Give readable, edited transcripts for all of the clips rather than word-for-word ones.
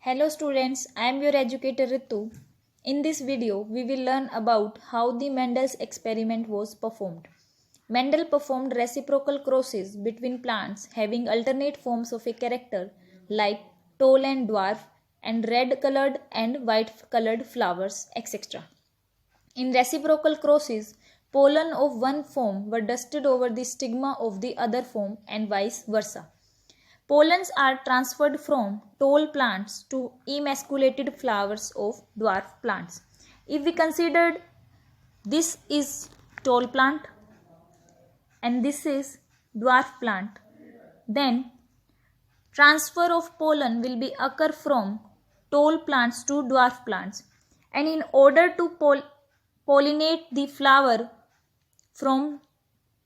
Hello students, I am your educator Ritu. In this video, we will learn about how the Mendel's experiment was performed. Mendel performed reciprocal crosses between plants having alternate forms of a character like tall and dwarf and red colored and white colored flowers, etc. In reciprocal crosses, pollen of one form were dusted over the stigma of the other form and vice versa. Pollens are transferred from tall plants to emasculated flowers of dwarf plants. If we considered this is tall plant and this is dwarf plant, then transfer of pollen will be occur from tall plants to dwarf plants. And in order to pollinate the flower from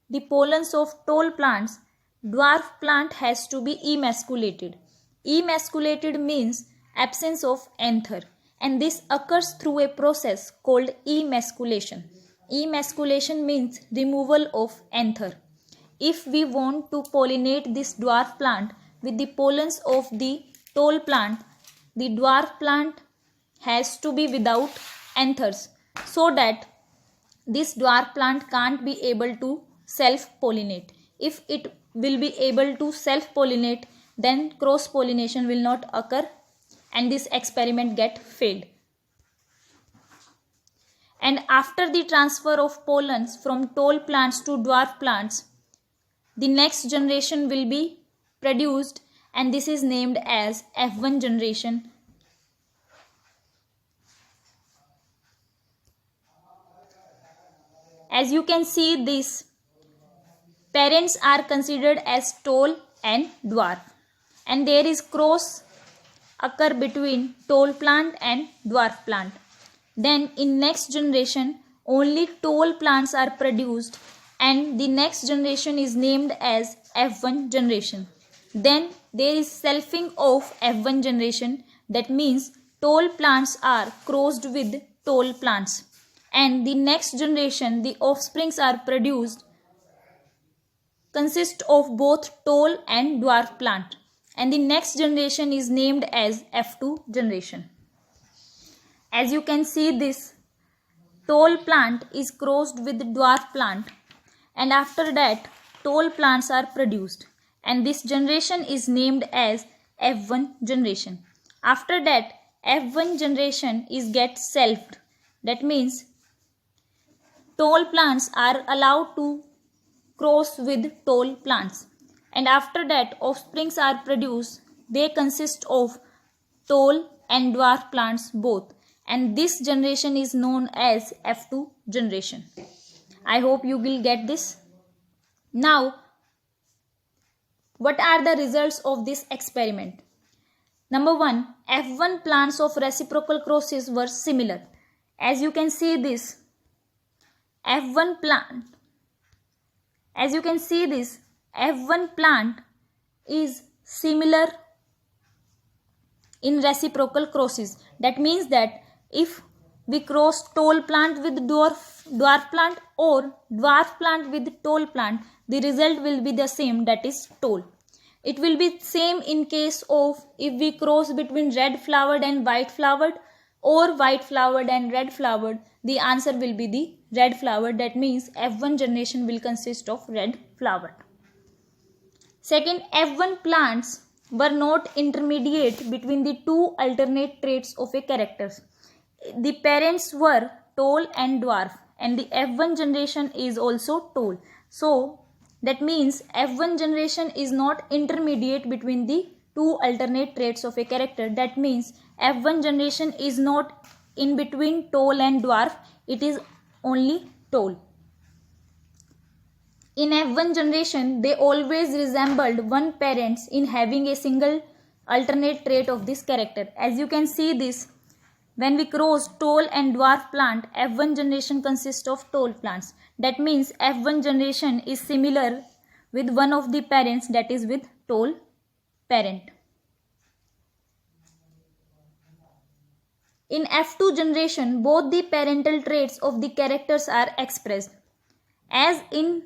the pollens of tall plants, dwarf plant has to be emasculated. Emasculated means absence of anther, and this occurs through a process called emasculation. Emasculation means removal of anther. If we want to pollinate this dwarf plant with the pollens of the tall plant, the dwarf plant has to be without anthers so that this dwarf plant can't be able to self-pollinate. If it will be able to self-pollinate, then cross-pollination will not occur and this experiment get failed. And after the transfer of pollens from tall plants to dwarf plants, the next generation will be produced and this is named as F1 generation. As you can see, these parents are considered as tall and dwarf, and there is cross occur between tall plant and dwarf plant. Then in next generation only tall plants are produced and the next generation is named as F1 generation. Then there is selfing of F1 generation, that means tall plants are crossed with tall plants, and the next generation the offsprings are produced consist of both tall and dwarf plant, and the next generation is named as F2 generation. As you can see, this tall plant is crossed with dwarf plant, and after that tall plants are produced and this generation is named as F1 generation. After that F1 generation is get selfed, that means tall plants are allowed to cross with tall plants, and after that offsprings are produced. They consist of tall and dwarf plants both, and this generation is known as F2 generation. I hope you will get this. Now, what are the results of this experiment? Number 1, F1 plants of reciprocal crosses were similar. As you can see this F1 plant, as you can see this F1 plant is similar in reciprocal crosses. That means that if we cross tall plant with dwarf plant or dwarf plant with tall plant, the result will be the same, that is tall. It will be same in case of if we cross between red flowered and white flowered or white flowered and red flowered, the answer will be the red flowered. That means F1 generation will consist of red flowered. Second, F1 plants were not intermediate between the two alternate traits of a character. The parents were tall and dwarf, and the F1 generation is also tall. So that means F1 generation is not intermediate between the two alternate traits of a character. That means F1 generation is not in between tall and dwarf, it is only tall. In F1 generation, they always resembled one parents in having a single alternate trait of this character. As you can see this, when we cross tall and dwarf plant, F1 generation consists of tall plants. That means F1 generation is similar with one of the parents, that is with tall parent. In F2 generation, both the parental traits of the characters are expressed. As in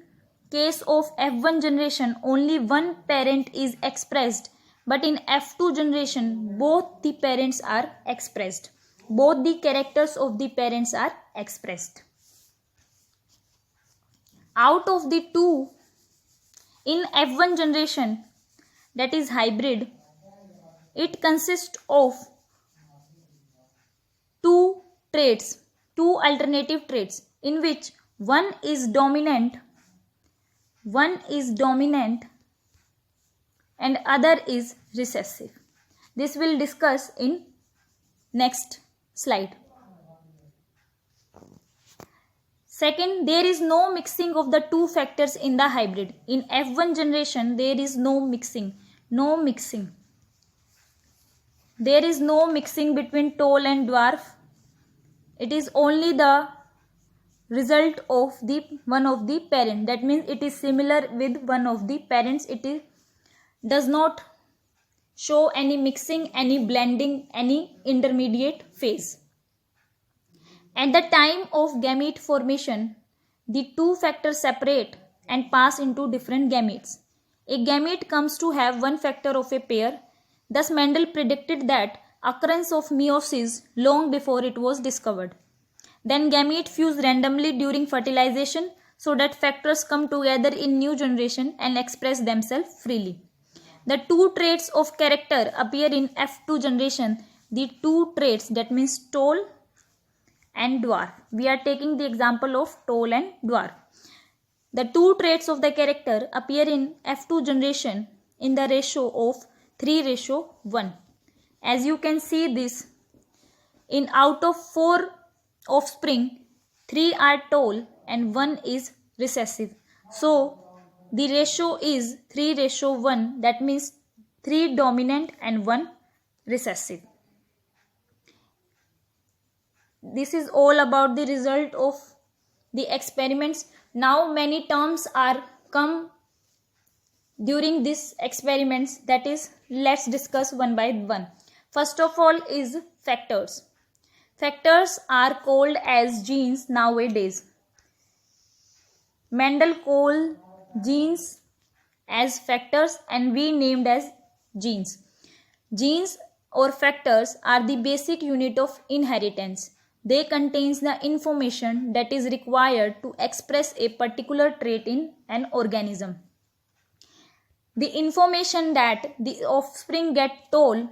case of F1 generation, only one parent is expressed But in F2 generation, both the parents are expressed. Both the characters of the parents are expressed. Out of the two, in F1 generation, that is hybrid, it consists of two traits, two alternative traits, in which one is dominant and other is recessive. This will discuss in next slide. Second, there is no mixing of the two factors in the hybrid. In F1 generation, there is no mixing. There is no mixing between tall and dwarf. It is only the result of the one of the parent. That means it is similar with one of the parents. Does not show any mixing, any blending, any intermediate phase. At the time of gamete formation, the two factors separate and pass into different gametes. A gamete comes to have one factor of a pair. Thus Mendel predicted that occurrence of meiosis long before it was discovered. Then gametes fuse randomly during fertilization so that factors come together in new generation and express themselves freely. The two traits of character appear in F2 generation. The two traits, that means tall and dwarf. We are taking the example of tall and dwarf. The two traits of the character appear in F2 generation in the ratio of 3:1. As you can see this, in out of 4 offspring, 3 are tall and 1 is recessive. So the ratio is 3:1. That means 3 dominant and 1 recessive. This is all about the result of the experiments. Now many terms are come during these experiments. That is, let's discuss one by one. First of all is factors. Factors are called as genes nowadays. Mendel called genes as factors and we named as genes. Genes or factors are the basic unit of inheritance. They contain the information that is required to express a particular trait in an organism. The information that the offspring get tall,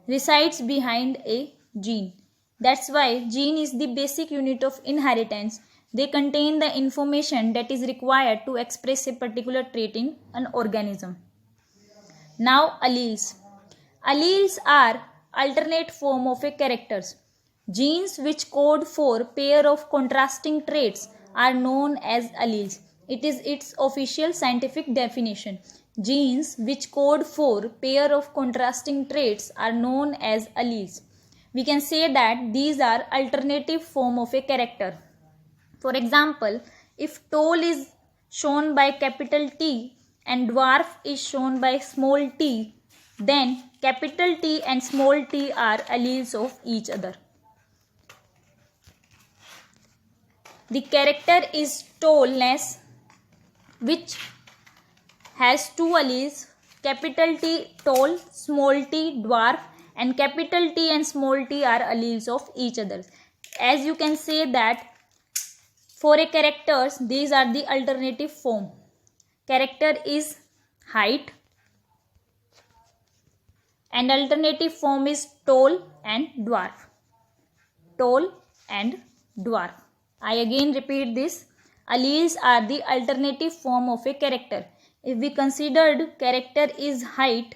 resides behind a gene. That's why gene is the basic unit of inheritance. They contain the information that is required to express a particular trait in an organism. Now alleles. Alleles are alternate form of a characters. Genes which code for pair of contrasting traits are known as alleles. It is its official scientific definition. Genes which code for pair of contrasting traits are known as alleles. We can say that these are alternative form of a character. For example, if tall is shown by capital T and dwarf is shown by small t, then capital T and small t are alleles of each other. The character is tallness, which has two alleles, capital T tall, small t dwarf, and capital T and small t are alleles of each other. As you can say that for a characters, these are the alternative form. Character is height and alternative form is tall and dwarf. Tall and dwarf. I again repeat this. Alleles are the alternative form of a character. If we considered character is height,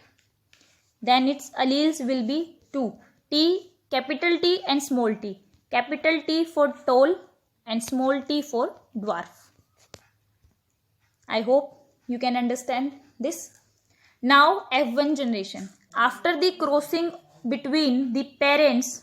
then its alleles will be 2. T, capital T and small t. Capital T for tall and small t for dwarf. I hope you can understand this. Now F1 generation. After the crossing between the parents,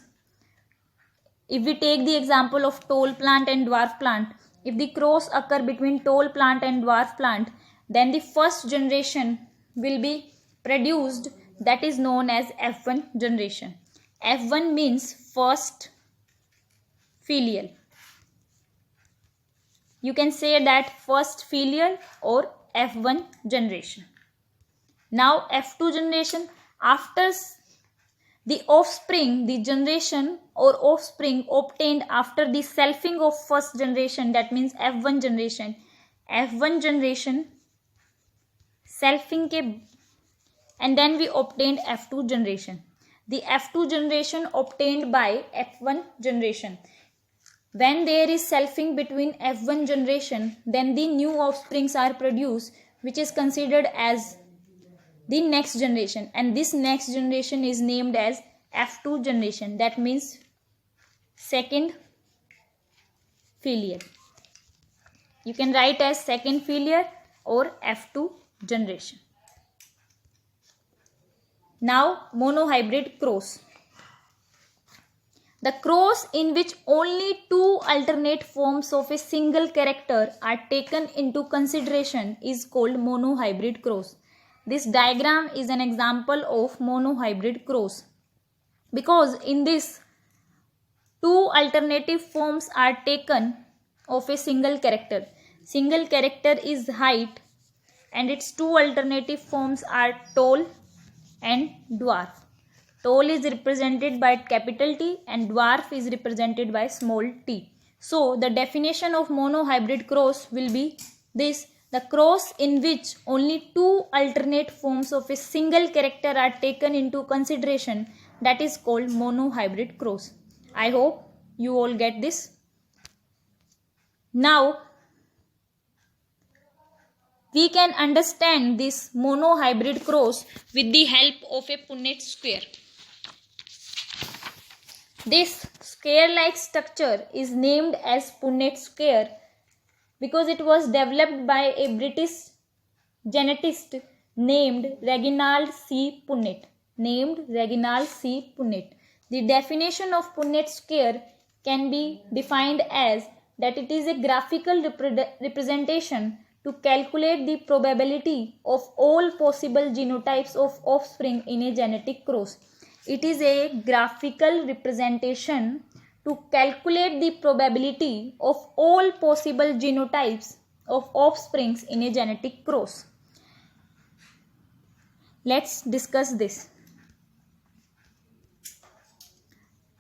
if we take the example of tall plant and dwarf plant, if the cross occur between tall plant and dwarf plant, then the first generation will be produced, that is known as F1 generation. F1 means first filial. you can say that first filial or F1 generation. Now F2 generation, after the offspring, the generation or offspring obtained after the selfing of first generation, that means F1 generation. F1 generation selfing ke, and then we obtained F2 generation. The F2 generation obtained by F1 generation. When there is selfing between F1 generation, then the new offsprings are produced, which is considered as the next generation, and this next generation is named as F2 generation. That means second filial. You can write as second filial or F2 generation. Now monohybrid cross. The cross in which only two alternate forms of a single character are taken into consideration is called monohybrid cross. This diagram is an example of monohybrid cross, because in this two alternative forms are taken of a single character. Single character is height and its two alternative forms are tall and dwarf. Tall is represented by capital T and dwarf is represented by small t. So the definition of monohybrid cross will be this: the cross in which only two alternate forms of a single character are taken into consideration, that is called monohybrid cross. I hope you all get this. Now we can understand this monohybrid cross with the help of a Punnett square. This square-like structure is named as Punnett square because it was developed by a British genetist named Reginald C. Punnett. The definition of Punnett square can be defined as that it is a graphical representation to calculate the probability of all possible genotypes of offspring in a genetic cross. It is a graphical representation to calculate the probability of all possible genotypes of offsprings in a genetic cross. Let's discuss this.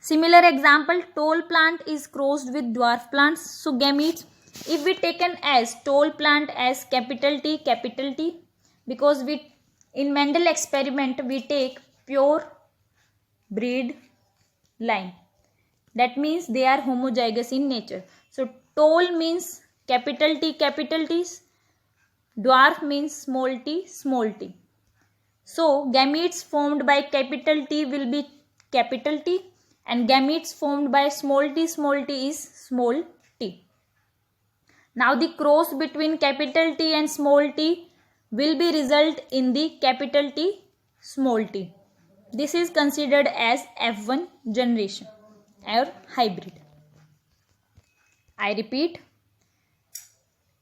Similar example, tall plant is crossed with dwarf plants. So gametes, if we taken as tall plant as capital T, because we in Mendel experiment we take pure breed line. That means they are homozygous in nature. So tall means capital T, dwarf means small t. So gametes formed by capital T will be capital T and gametes formed by small t is small t. Now the cross between capital T and small t will be result in the capital T, small t. This is considered as F1 generation or hybrid. I repeat,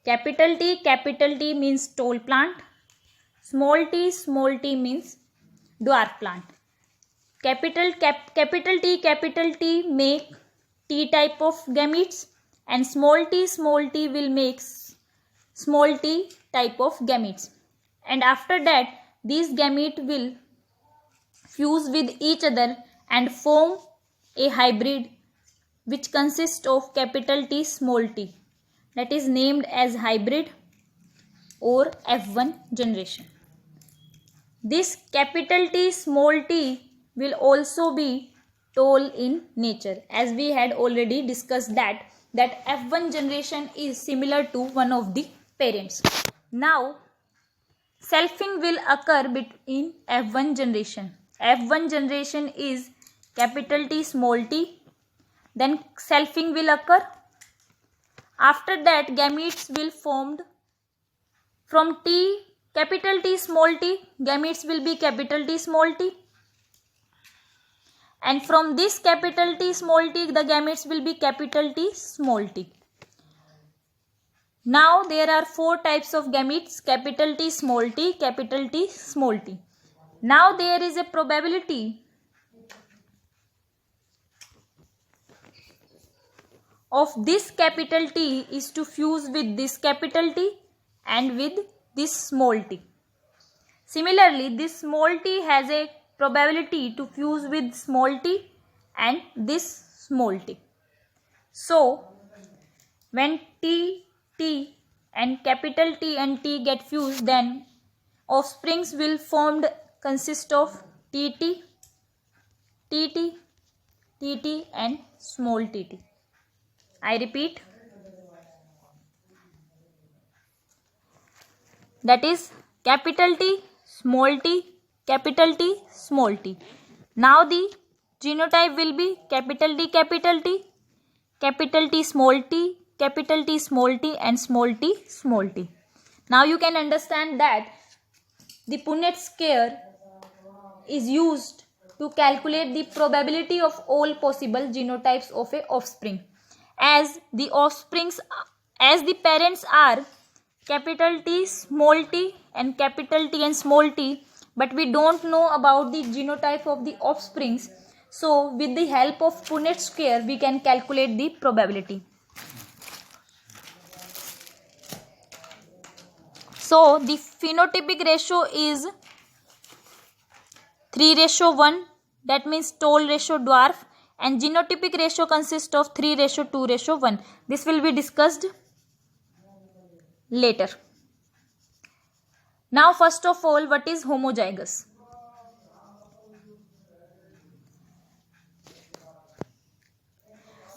capital T means tall plant, small t means dwarf plant. Capital T make T type of gametes and small t will make small t type of gametes. And after that, these gametes will fuse with each other and form a hybrid which consists of capital T, small t. That is named as hybrid or F1 generation. This capital T, small t will also be tall in nature, as we had already discussed that F1 generation is similar to one of the parents. Now selfing will occur between F1 generation. F1 generation is capital T, small t. Then selfing will occur. After that, gametes will formed from T, capital T, small t. Gametes will be capital T, small t. And from this capital T, small t, the gametes will be capital T, small t. Now there are four types of gametes: capital T, small t, capital T, small t. Now there is a probability of this capital T is to fuse with this capital T and with this small t. Similarly, this small t has a probability to fuse with small t and this small t. So, when T and capital T and T get fused, then offsprings will consist of TT, TT, TT and small tt. I repeat, that is capital T, small t, capital T, small t. Now the genotype will be capital T, capital T, capital T, small t, capital T, small t and small t, small t. Now you can understand that the Punnett square is used to calculate the probability of all possible genotypes of a offspring. As the parents are capital T, small t and capital T and small t, but we don't know about the genotype of the offsprings. So with the help of Punnett square, we can calculate the probability. So the phenotypic ratio is 3:1, that means tall ratio dwarf, and genotypic ratio consists of 3:2:1. This will be discussed later. Now first of all, what is homozygous?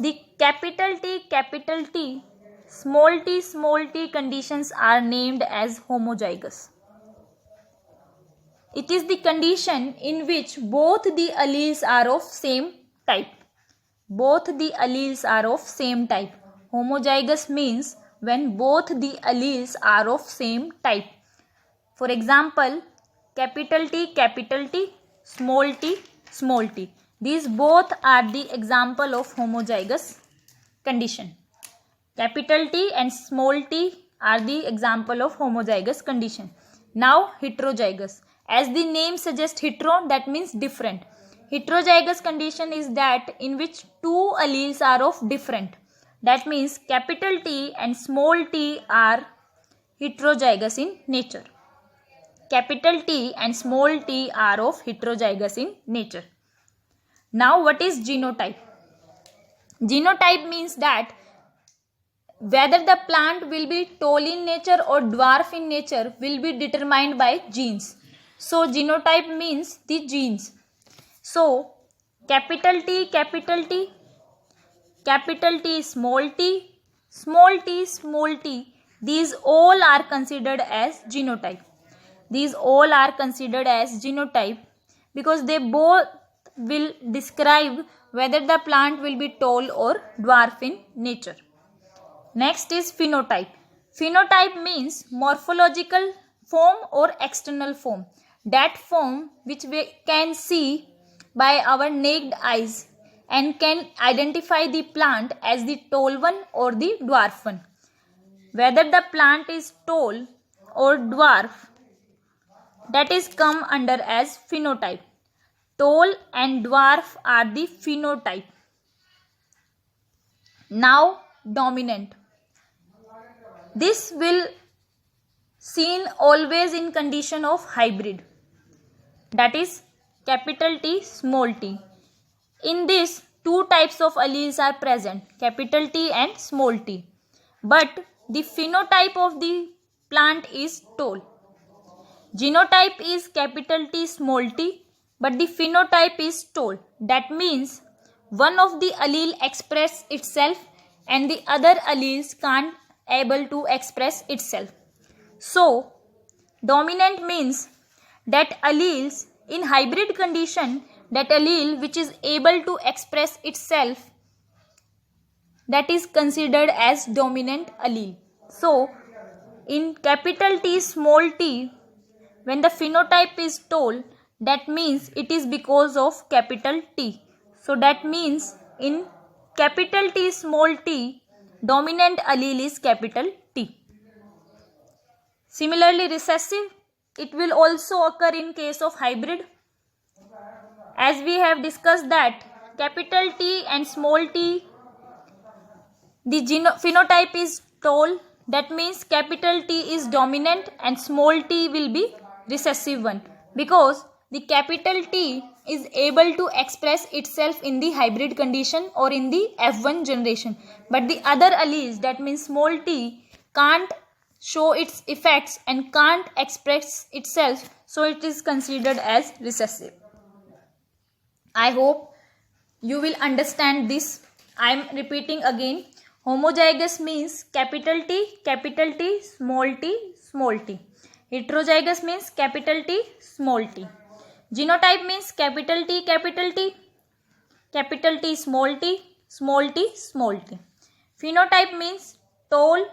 The capital T, small t conditions are named as homozygous. It is the condition in which both the alleles are of same type. Both the alleles are of same type. Homozygous means when both the alleles are of same type. For example, capital T, small t. These both are the example of homozygous condition. Capital T and small t are the example of homozygous condition. Now heterozygous. As the name suggests, hetero, that means different. Heterozygous condition is that in which two alleles are of different. That means capital T and small t are heterozygous in nature. Capital T and small t are of heterozygous in nature. Now what is genotype? Genotype means that whether the plant will be tall in nature or dwarf in nature will be determined by genes. So genotype means the genes. So capital T, small t, these all are considered as genotype. These all are considered as genotype because they both will describe whether the plant will be tall or dwarf in nature. Next is phenotype. Phenotype means morphological form or external form. That form which we can see by our naked eyes and can identify the plant as the tall one or the dwarf one. Whether the plant is tall or dwarf, that is come under as phenotype. Tall and dwarf are the phenotype. Now dominant. This will seen always in condition of hybrid. That is capital T, small t. In this, two types of alleles are present, capital T and small t. But the phenotype of the plant is tall. Genotype is capital T, small t, but the phenotype is tall. That means one of the allele express itself and the other alleles can't able to express itself. So, dominant means that alleles in hybrid condition, that allele which is able to express itself, that is considered as dominant allele. So, in capital T, small t, when the phenotype is tall, that means it is because of capital T. So, that means in capital T, small t, dominant allele is capital T. Similarly, recessive, it will also occur in case of hybrid. As we have discussed that capital T and small t The phenotype is tall. That means capital T is dominant and small t will be recessive one, because the capital T is able to express itself in the hybrid condition or in the F1 generation, but the other alleles, that means small t, can't show its effects and can't express itself, so it is considered as recessive. I hope you will understand this. I am repeating again. Homozygous means capital T, small t, small t. Heterozygous means capital T, small t. Genotype means capital T, capital T, small t, small t, small t. Phenotype means tall,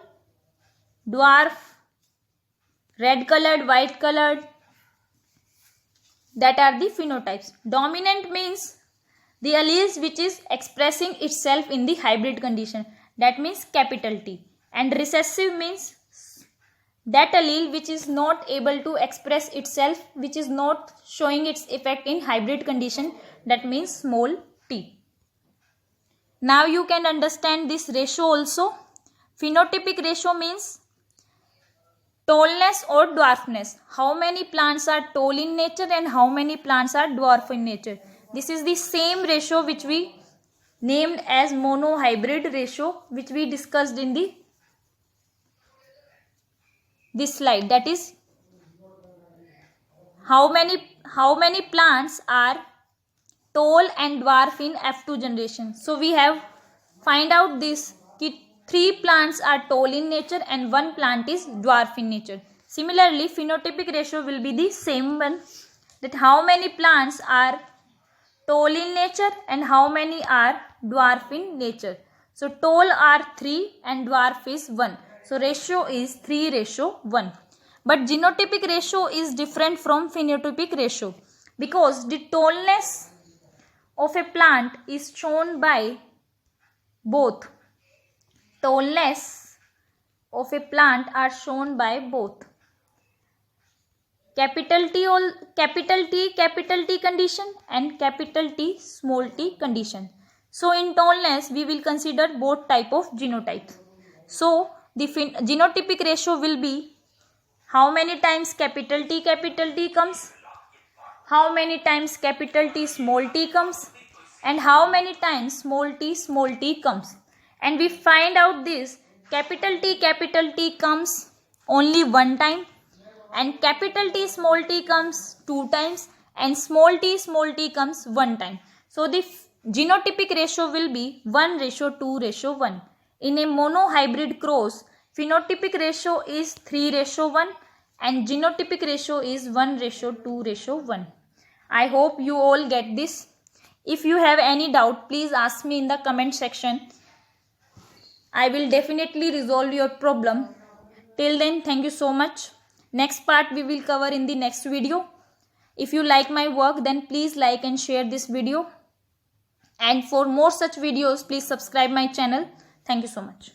dwarf, red colored, white colored. That are the phenotypes. Dominant means the alleles which is expressing itself in the hybrid condition. That means capital T. And recessive means that allele which is not able to express itself, which is not showing its effect in hybrid condition. That means small t. Now you can understand this ratio also. Phenotypic ratio means tallness or dwarfness. How many plants are tall in nature and how many plants are dwarf in nature. This is the same ratio which we named as monohybrid ratio, which we discussed in this slide. That is how many plants are tall and dwarf in F2 generation. So we have find out this, कि 3 plants are tall in nature and 1 plant is dwarf in nature. Similarly, phenotypic ratio will be the same one, that how many plants are tall in nature and how many are dwarf in nature. So tall are 3 and dwarf is 1. So ratio is 3:1. But genotypic ratio is different from phenotypic ratio, because the tallness of a plant is shown by both. Tallness of a plant are shown by both capital T condition and capital T small t condition. So in tallness we will consider both type of genotypes. So the genotypic ratio will be how many times capital T comes, how many times capital T small t comes, and how many times small t comes. And we find out this, capital T comes only 1 time, and capital T small t comes 2 times, and small t comes 1 time. So the genotypic ratio will be 1:2:1. In a monohybrid cross, phenotypic ratio is 3:1 and genotypic ratio is 1:2:1. I hope you all get this. If you have any doubt, please ask me in the comment section. I will definitely resolve your problem. Till then, thank you so much. Next part we will cover in the next video. If you like my work, then please like and share this video. And for more such videos, please subscribe my channel. Thank you so much.